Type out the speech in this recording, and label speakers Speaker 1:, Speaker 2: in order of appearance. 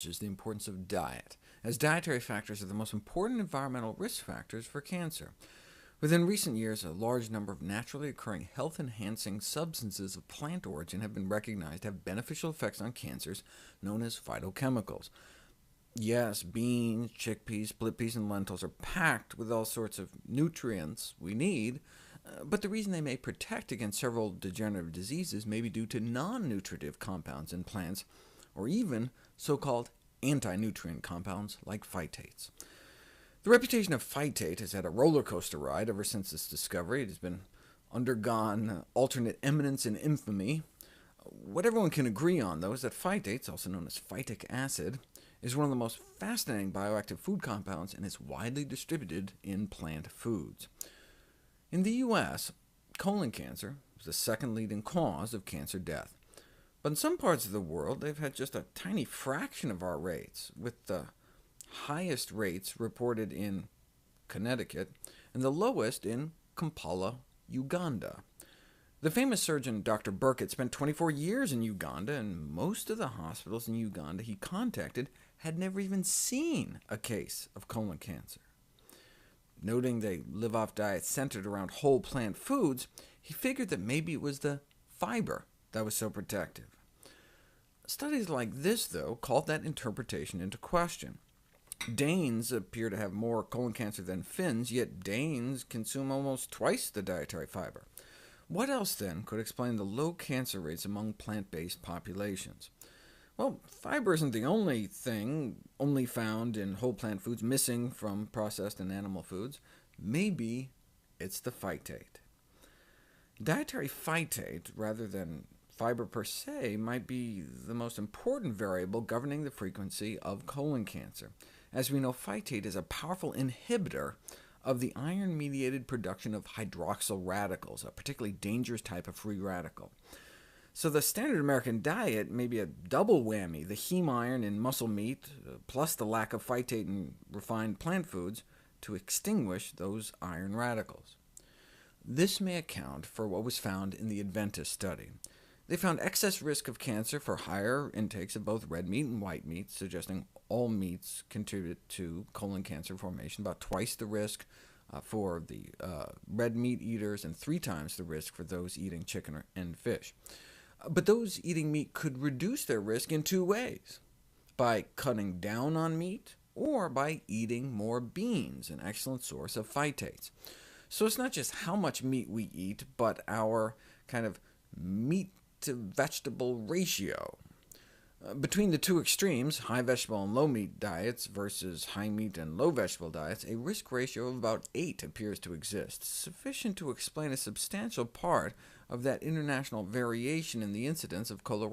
Speaker 1: is the importance of diet, as dietary factors are the most important environmental risk factors for cancer. Within recent years, a large number of naturally occurring health-enhancing substances of plant origin have been recognized to have beneficial effects on cancers, known as phytochemicals. Yes, beans, chickpeas, split peas, and lentils are packed with all sorts of nutrients we need, but the reason they may protect against several degenerative diseases may be due to non-nutritive compounds in plants, or even so-called anti-nutrient compounds like phytates. The reputation of phytate has had a roller coaster ride ever since its discovery. It has been undergone alternate eminence and infamy. What everyone can agree on, though, is that phytates, also known as phytic acid, is one of the most fascinating bioactive food compounds and is widely distributed in plant foods. In the U.S., colon cancer is the second leading cause of cancer death. But in some parts of the world, they've had just a tiny fraction of our rates, with the highest rates reported in Connecticut and the lowest in Kampala, Uganda. The famous surgeon Dr. Burkitt spent 24 years in Uganda, and most of the hospitals in Uganda he contacted had never even seen a case of colon cancer. Noting they live off diets centered around whole plant foods, he figured that maybe it was the fiber that was so protective. Studies like this, though, called that interpretation into question. Danes appear to have more colon cancer than Finns, yet Danes consume almost twice the dietary fiber. What else, then, could explain the low cancer rates among plant-based populations? Well, fiber isn't the only thing only found in whole plant foods missing from processed and animal foods. Maybe it's the phytate. Dietary phytate, rather than fiber per se, might be the most important variable governing the frequency of colon cancer. As we know, phytate is a powerful inhibitor of the iron-mediated production of hydroxyl radicals, a particularly dangerous type of free radical. So the standard American diet may be a double whammy: the heme iron in muscle meat, plus the lack of phytate in refined plant foods, to extinguish those iron radicals. This may account for what was found in the Adventist study. They found excess risk of cancer for higher intakes of both red meat and white meat, suggesting all meats contribute to colon cancer formation, about twice the risk for the red meat eaters, and 3 times the risk for those eating chicken and fish. But those eating meat could reduce their risk in 2 ways: by cutting down on meat, or by eating more beans, an excellent source of phytates. So it's not just how much meat we eat, but our kind of meat-to-vegetable ratio. Between the 2 extremes, high vegetable and low meat diets versus high meat and low vegetable diets, a risk ratio of about 8 appears to exist, sufficient to explain a substantial part of that international variation in the incidence of colorectal